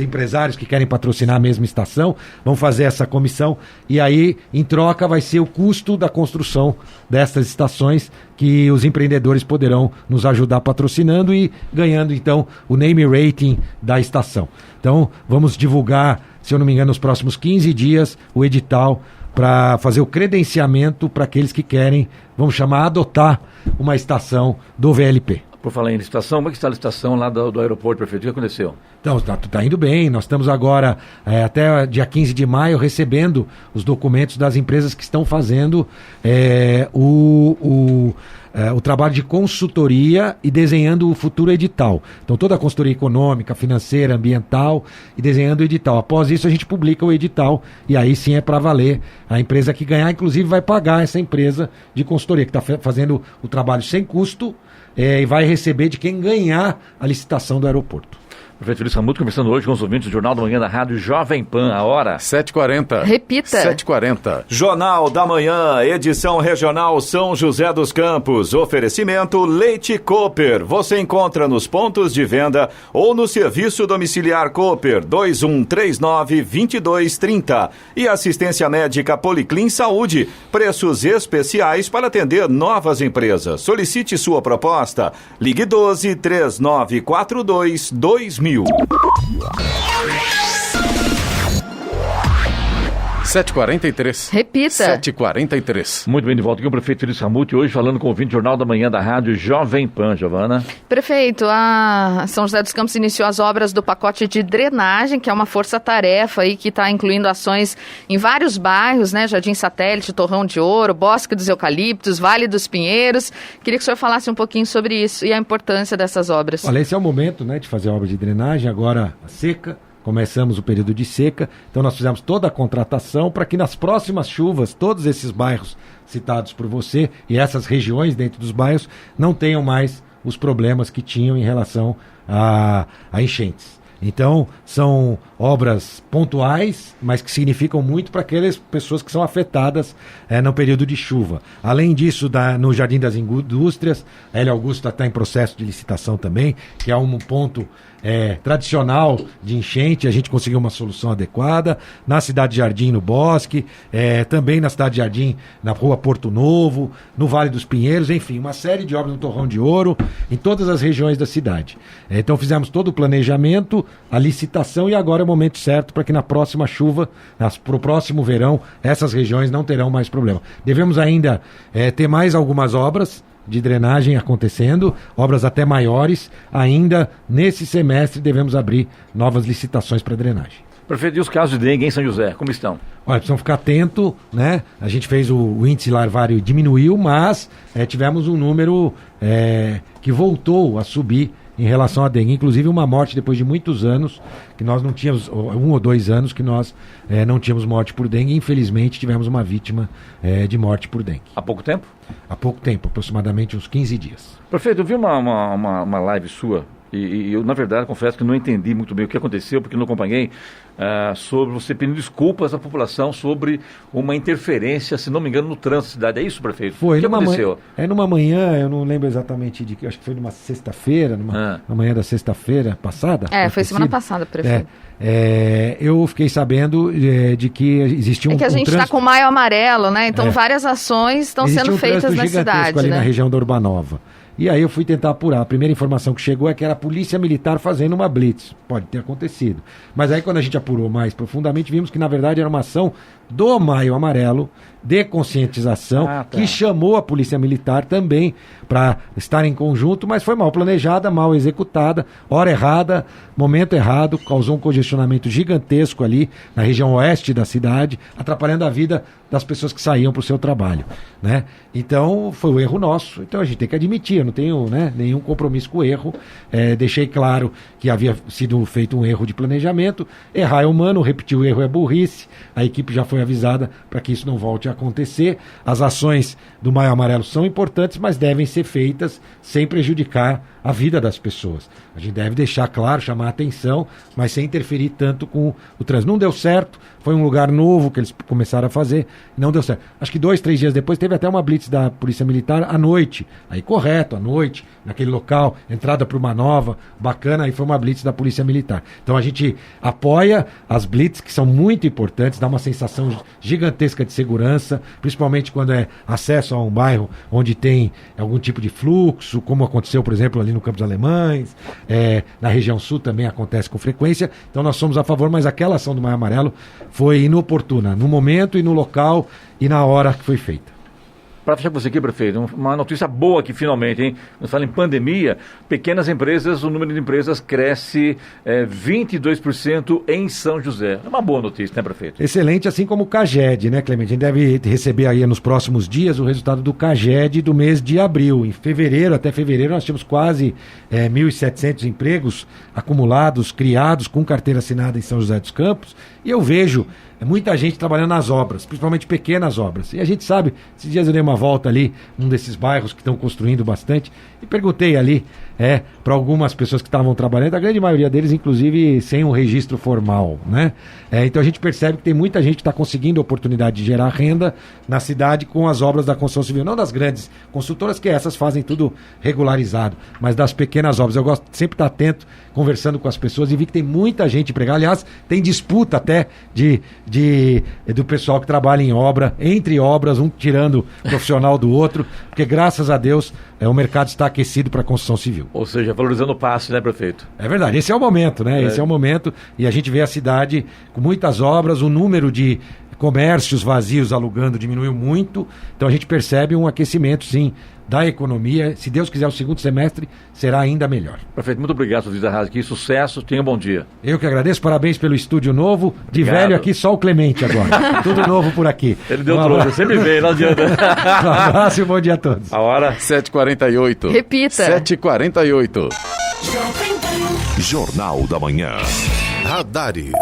empresários que querem patrocinar a mesma estação, vão fazer essa comissão e aí, em troca, vai ser o custo da construção dessas estações que os empreendedores poderão nos ajudar patrocinando e ganhando, então, o name rating da estação. Então, vamos divulgar, se eu não me engano, nos próximos 15 dias, o edital para fazer o credenciamento para aqueles que querem, vamos chamar, adotar uma estação do VLP. Por falar em licitação, como é que está a licitação lá do aeroporto, prefeito? O que aconteceu? Então, tá indo bem. Nós estamos agora, até dia 15 de maio, recebendo os documentos das empresas que estão fazendo o trabalho de consultoria e desenhando o futuro edital. Então, toda a consultoria econômica, financeira, ambiental e desenhando o edital. Após isso, a gente publica o edital e aí sim é para valer. A empresa que ganhar, inclusive, vai pagar essa empresa de consultoria, que está fazendo o trabalho sem custo e vai receber de quem ganhar a licitação do aeroporto. Prefeito Luiz Camuto conversando hoje com os ouvintes do Jornal da Manhã da Rádio Jovem Pan, a hora 7h40. Repita. 7h40. Jornal da Manhã, edição regional São José dos Campos. Oferecimento Leite Cooper. Você encontra nos pontos de venda ou no serviço domiciliar Cooper 2139-2230. E assistência médica Policlin Saúde. Preços especiais para atender novas empresas. Solicite sua proposta. Ligue 12-3942-2000. 7h43. Repita. 7h43. Muito bem, de volta aqui o prefeito Feliz Ramute, hoje falando com o ouvinte do Jornal da Manhã da Rádio Jovem Pan, Giovana. Prefeito, a São José dos Campos iniciou as obras do pacote de drenagem, que é uma força-tarefa aí que está incluindo ações em vários bairros, né? Jardim Satélite, Torrão de Ouro, Bosque dos Eucaliptos, Vale dos Pinheiros. Queria que o senhor falasse um pouquinho sobre isso e a importância dessas obras. Olha, esse é o momento, né, de fazer a obra de drenagem, agora a seca. Começamos o período de seca, então nós fizemos toda a contratação para que nas próximas chuvas, todos esses bairros citados por você e essas regiões dentro dos bairros não tenham mais os problemas que tinham em relação a enchentes. Então, são obras pontuais, mas que significam muito para aquelas pessoas que são afetadas no período de chuva. Além disso, no Jardim das Indústrias, a Hélio Augusto está em processo de licitação também, que é um ponto tradicional de enchente, a gente conseguiu uma solução adequada. Na Cidade Jardim, no Bosque, também na Cidade Jardim, na Rua Porto Novo, no Vale dos Pinheiros, enfim, uma série de obras no Torrão de Ouro, em todas as regiões da cidade. Então fizemos todo o planejamento, a licitação, e agora é o momento certo para que na próxima chuva, para o próximo verão, essas regiões não terão mais problema. Devemos ainda ter mais algumas obras de drenagem acontecendo, obras até maiores. Ainda nesse semestre devemos abrir novas licitações para drenagem. Prefeito, e os casos de dengue em São José, como estão? Olha, precisamos ficar atento, né? A gente fez o índice larvário diminuiu, mas tivemos um número que voltou a subir em relação à dengue, inclusive uma morte depois de muitos anos, que nós não tínhamos, 1 ou 2 anos que nós não tínhamos morte por dengue. Infelizmente tivemos uma vítima de morte por dengue. Há pouco tempo? Há pouco tempo, aproximadamente uns 15 dias. Prefeito, eu vi uma live sua e eu, na verdade, confesso que não entendi muito bem o que aconteceu, porque não acompanhei, sobre você pedindo desculpas à população sobre uma interferência, se não me engano, no trânsito da cidade. É isso, prefeito? Foi. O que aconteceu? Numa manhã, eu não lembro exatamente de que, acho que foi numa sexta-feira, na manhã da sexta-feira passada. Foi semana passada, prefeito. Eu fiquei sabendo de que existia um que a gente está com o Maio Amarelo, né? Então várias ações estão sendo feitas na cidade, ali né? Na região da Urbanova. E aí eu fui tentar apurar. A primeira informação que chegou é que era a Polícia Militar fazendo uma blitz. Pode ter acontecido. Mas aí quando a gente apurou mais profundamente, vimos que na verdade era uma ação do Maio Amarelo, de conscientização, que chamou a Polícia Militar também para estar em conjunto, mas foi mal planejada, mal executada, hora errada, momento errado, causou um congestionamento gigantesco ali na região oeste da cidade, atrapalhando a vida das pessoas que saíam para o seu trabalho, né? Então foi um erro nosso, então a gente tem que admitir, eu não tenho nenhum compromisso com o erro, deixei claro que havia sido feito um erro de planejamento. Errar é humano, repetir o erro é burrice, a equipe já foi avisada para que isso não volte a acontecer. As ações do Maio Amarelo são importantes, mas devem ser feitas sem prejudicar a vida das pessoas. A gente deve deixar claro, chamar a atenção, mas sem interferir tanto com o trânsito. Não deu certo, foi um lugar novo que eles começaram a fazer, não deu certo. Acho que 2, 3 dias depois teve até uma blitz da Polícia Militar à noite. Aí correto, à noite, naquele local, entrada para uma nova, bacana, aí foi uma blitz da Polícia Militar. Então a gente apoia as blitz, que são muito importantes, dá uma sensação gigantesca de segurança, principalmente quando é acesso a um bairro onde tem algum tipo de fluxo, como aconteceu, por exemplo, ali ali no Campos Alemães, na região sul também acontece com frequência, então nós somos a favor, mas aquela ação do Maio Amarelo foi inoportuna, no momento e no local e na hora que foi feita. Para fechar com você aqui, prefeito, uma notícia boa aqui finalmente, hein? Nós falamos em pandemia, pequenas empresas, o número de empresas cresce 22% em São José. É uma boa notícia, né, prefeito? Excelente, assim como o CAGED, né, Clemente? A gente deve receber aí nos próximos dias o resultado do CAGED do mês de abril. Em fevereiro, até fevereiro, nós tínhamos quase 1.700 empregos acumulados, criados com carteira assinada em São José dos Campos. E eu vejo muita gente trabalhando nas obras, principalmente pequenas obras. E a gente sabe, esses dias eu dei uma volta ali, num desses bairros que estão construindo bastante, e perguntei ali para algumas pessoas que estavam trabalhando, a grande maioria deles, inclusive, sem um registro formal, né? Então a gente percebe que tem muita gente que está conseguindo a oportunidade de gerar renda na cidade com as obras da construção civil, não das grandes consultoras, que essas fazem tudo regularizado, mas das pequenas obras. Eu gosto de sempre estar atento, conversando com as pessoas, e vi que tem muita gente empregada. Aliás, tem disputa até do pessoal que trabalha em obra, entre obras, um tirando o profissional do outro, porque graças a Deus o mercado está aquecido para a construção civil. Ou seja, valorizando o passe, né, prefeito? É verdade, esse é o momento, né? Esse é o momento, e a gente vê a cidade com muitas obras, o número de comércios vazios alugando diminuiu muito, então a gente percebe um aquecimento, sim, da economia. Se Deus quiser, o segundo semestre será ainda melhor. Prefeito, muito obrigado por vir da rádio aqui, sucesso, tenha um bom dia. Eu que agradeço, parabéns pelo estúdio novo, de Obrigado. Velho aqui só o Clemente agora, tudo novo por aqui. Ele deu troco, sempre vem, não adianta. Um abraço e bom dia a todos. A hora 7h48. Repita. 7h48. Jornal da Manhã. Radares.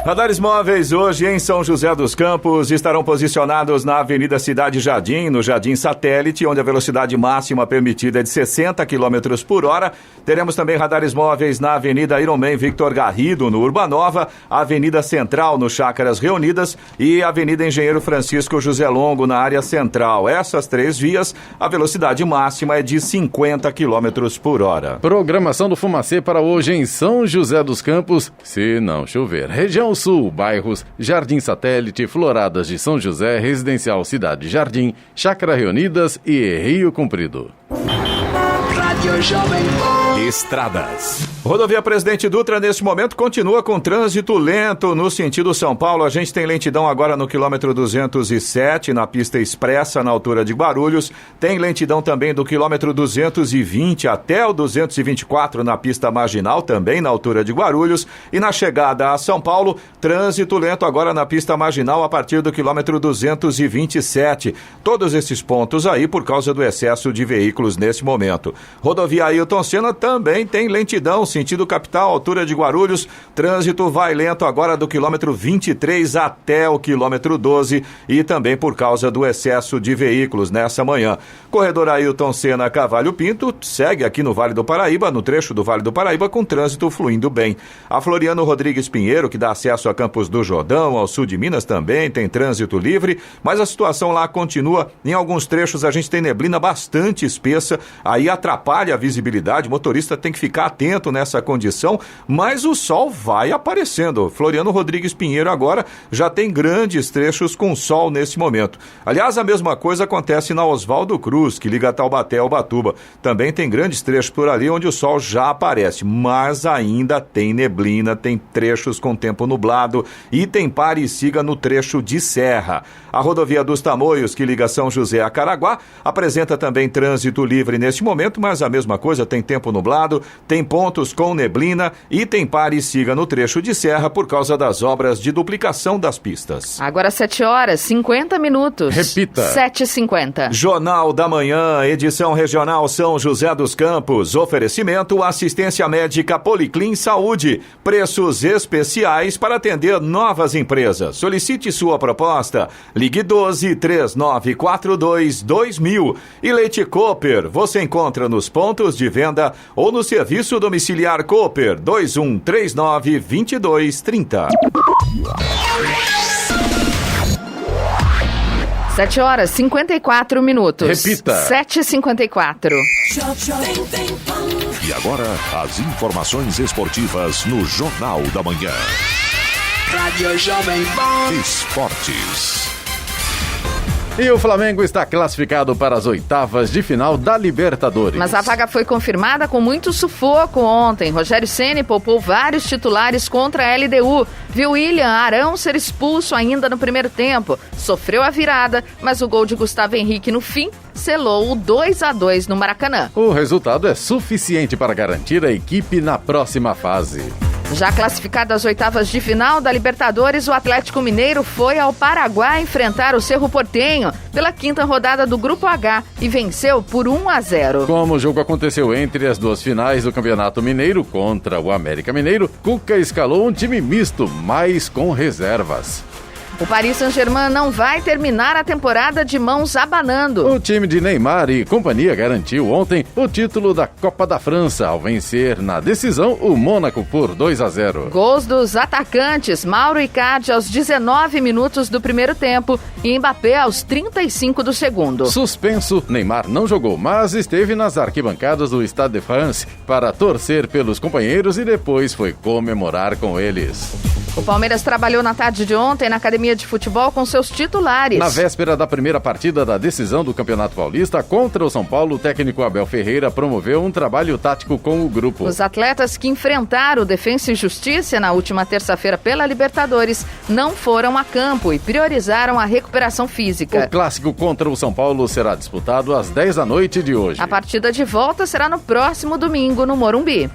Radares móveis hoje em São José dos Campos estarão posicionados na Avenida Cidade Jardim, no Jardim Satélite, onde a velocidade máxima permitida é de 60 km por hora. Teremos também radares móveis na Avenida Ironman Victor Garrido, no Urbanova, Avenida Central, no Chácaras Reunidas, e Avenida Engenheiro Francisco José Longo, na área central. Essas três vias, a velocidade máxima é de 50 km por hora. Programação do Fumacê para hoje em São José dos Campos, se não chover. Região Sul, bairros Jardim Satélite, Floradas de São José, Residencial Cidade Jardim, Chácara Reunidas e Rio Comprido. Estradas. Rodovia Presidente Dutra, nesse momento, continua com trânsito lento no sentido São Paulo. A gente tem lentidão agora no quilômetro 207, na pista expressa, na altura de Guarulhos. Tem lentidão também do quilômetro 220 até o 224, na pista marginal, também na altura de Guarulhos. E na chegada a São Paulo, trânsito lento agora na pista marginal a partir do quilômetro 227. Todos esses pontos aí por causa do excesso de veículos nesse momento. Rodovia Ailton Senna também tem lentidão, sentido capital, altura de Guarulhos. Trânsito vai lento agora do quilômetro 23 até o quilômetro 12 e também por causa do excesso de veículos nessa manhã. Corredor Ailton Senna Cavalho Pinto segue aqui no Vale do Paraíba, no trecho do Vale do Paraíba, com trânsito fluindo bem. A Floriano Rodrigues Pinheiro, que dá acesso a Campos do Jordão, ao sul de Minas, também tem trânsito livre, mas a situação lá continua. Em alguns trechos a gente tem neblina bastante espessa, aí atrapalha a visibilidade, o motorista tem que ficar atento nessa condição, mas o sol vai aparecendo. Floriano Rodrigues Pinheiro agora já tem grandes trechos com sol nesse momento. Aliás, a mesma coisa acontece na Oswaldo Cruz, que liga Taubaté ao Ubatuba. Também tem grandes trechos por ali onde o sol já aparece, mas ainda tem neblina, tem trechos com tempo nublado e tem pare e siga no trecho de serra. A rodovia dos Tamoios, que liga São José a Caraguá, apresenta também trânsito livre neste momento, mas a mesma coisa, tem tempo nublado, tem pontos com neblina e tem pare e siga no trecho de serra por causa das obras de duplicação das pistas. Agora 7h50. Repita. 7h50. Jornal da Manhã, edição regional São José dos Campos. Oferecimento assistência médica Policlin Saúde. Preços especiais para atender novas empresas. Solicite sua proposta. Ligue 12-3942-2000. E Leite Cooper, você encontra nos pontos de venda ou no serviço domiciliar Cooper 2139-2230. 7h54. Repita. 7h54. E agora, as informações esportivas no Jornal da Manhã. Rádio Jovem Pan. Esportes. E o Flamengo está classificado para as oitavas de final da Libertadores. Mas a vaga foi confirmada com muito sufoco ontem. Rogério Ceni poupou vários titulares contra a LDU. Viu William Arão ser expulso ainda no primeiro tempo. Sofreu a virada, mas o gol de Gustavo Henrique no fim selou o 2-2 no Maracanã. O resultado é suficiente para garantir a equipe na próxima fase. Já classificado às oitavas de final da Libertadores, o Atlético Mineiro foi ao Paraguai enfrentar o Cerro Porteño pela quinta rodada do Grupo H e venceu por 1-0. Como o jogo aconteceu entre as duas finais do Campeonato Mineiro contra o América Mineiro, Cuca escalou um time misto, mas com reservas. O Paris Saint-Germain não vai terminar a temporada de mãos abanando. O time de Neymar e companhia garantiu ontem o título da Copa da França ao vencer na decisão o Mônaco por 2-0. Gols dos atacantes Mauro Icardi aos 19 minutos do primeiro tempo e Mbappé aos 35 do segundo. Suspenso, Neymar não jogou, mas esteve nas arquibancadas do Stade de France para torcer pelos companheiros e depois foi comemorar com eles. O Palmeiras trabalhou na tarde de ontem na academia de futebol com seus titulares. Na véspera da primeira partida da decisão do Campeonato Paulista contra o São Paulo, o técnico Abel Ferreira promoveu um trabalho tático com o grupo. Os atletas que enfrentaram o Defensa e Justiça na última terça-feira pela Libertadores não foram a campo e priorizaram a recuperação física. O clássico contra o São Paulo será disputado às 10 da noite de hoje. A partida de volta será no próximo domingo no Morumbi.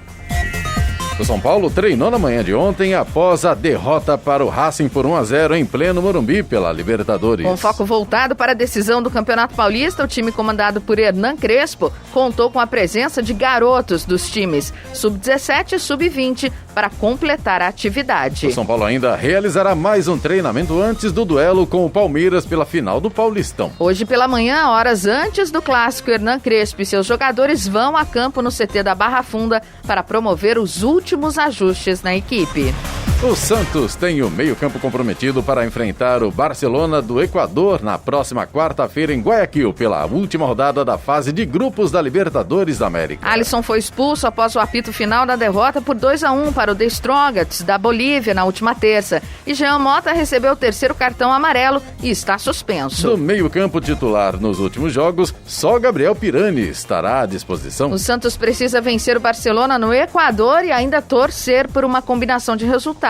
O São Paulo treinou na manhã de ontem após a derrota para o Racing por 1-0 em pleno Morumbi pela Libertadores. Com foco voltado para a decisão do Campeonato Paulista, o time comandado por Hernan Crespo contou com a presença de garotos dos times Sub-17 e Sub-20 para completar a atividade. O São Paulo ainda realizará mais um treinamento antes do duelo com o Palmeiras pela final do Paulistão. Hoje pela manhã, horas antes do clássico, Hernan Crespo e seus jogadores vão a campo no CT da Barra Funda para promover os últimos ajustes na equipe. O Santos tem o meio-campo comprometido para enfrentar o Barcelona do Equador na próxima quarta-feira em Guayaquil, pela última rodada da fase de grupos da Libertadores da América. Alisson foi expulso após o apito final da derrota por 2-1 para o The Strongest da Bolívia na última terça. E Jean Mota recebeu o terceiro cartão amarelo e está suspenso. Do meio-campo titular nos últimos jogos, só Gabriel Pirani estará à disposição. O Santos precisa vencer o Barcelona no Equador e ainda torcer por uma combinação de resultados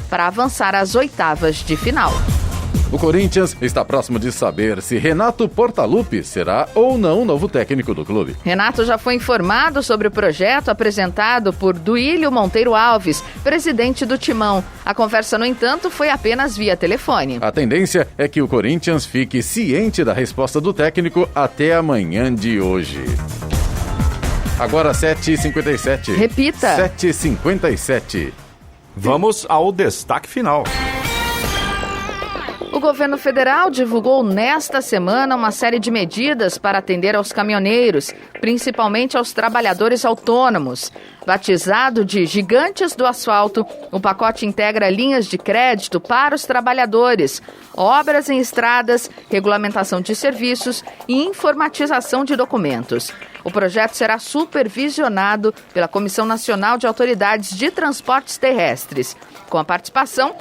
para avançar às oitavas de final. O Corinthians está próximo de saber se Renato Portaluppi será ou não o novo técnico do clube. Renato já foi informado sobre o projeto apresentado por Duílio Monteiro Alves, presidente do Timão. A conversa, no entanto, foi apenas via telefone. A tendência é que o Corinthians fique ciente da resposta do técnico até amanhã de hoje. Agora 7h57. Repita. 7h57. Vamos ao destaque final. O governo federal divulgou nesta semana uma série de medidas para atender aos caminhoneiros, principalmente aos trabalhadores autônomos. Batizado de Gigantes do Asfalto, o pacote integra linhas de crédito para os trabalhadores, obras em estradas, regulamentação de serviços e informatização de documentos. O projeto será supervisionado pela Comissão Nacional de Autoridades de Transportes Terrestres, com a participação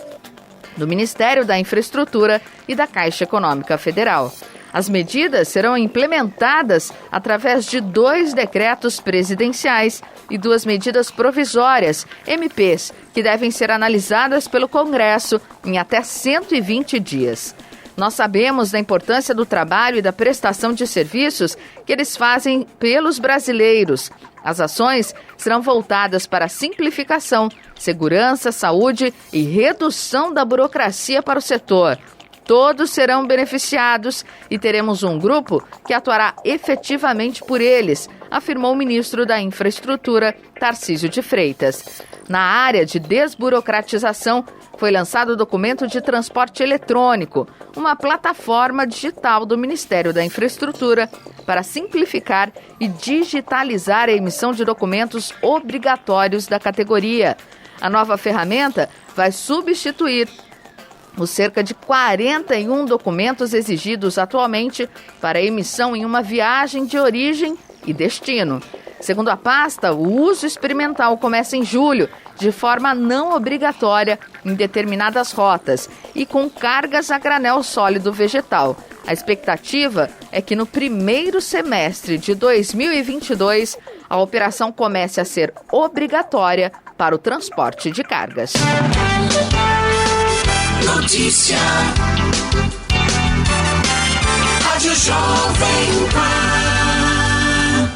do Ministério da Infraestrutura e da Caixa Econômica Federal. As medidas serão implementadas através de 2 decretos presidenciais e 2 medidas provisórias, MPs, que devem ser analisadas pelo Congresso em até 120 dias. Nós sabemos da importância do trabalho e da prestação de serviços que eles fazem pelos brasileiros. As ações serão voltadas para a simplificação, segurança, saúde e redução da burocracia para o setor. Todos serão beneficiados e teremos um grupo que atuará efetivamente por eles, afirmou o ministro da Infraestrutura, Tarcísio de Freitas. Na área de desburocratização, foi lançado o documento de transporte eletrônico, uma plataforma digital do Ministério da Infraestrutura para simplificar e digitalizar a emissão de documentos obrigatórios da categoria. A nova ferramenta vai substituir os cerca de 41 documentos exigidos atualmente para emissão em uma viagem de origem e destino. Segundo a pasta, o uso experimental começa em julho, de forma não obrigatória em determinadas rotas e com cargas a granel sólido vegetal. A expectativa é que no primeiro semestre de 2022, a operação comece a ser obrigatória para o transporte de cargas. Notícia. Rádio Jovem Pan.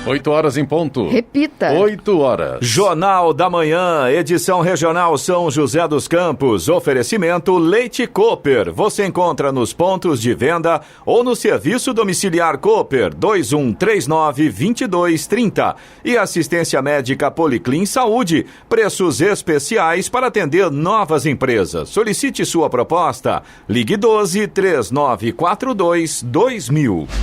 8 horas em ponto. Repita. 8 horas. Jornal da Manhã, edição regional São José dos Campos. Oferecimento Leite Cooper. Você encontra nos pontos de venda ou no serviço domiciliar Cooper 2139-2230. E assistência médica Policlin Saúde. Preços especiais para atender novas empresas. Solicite sua proposta. Ligue 12-3942-2000.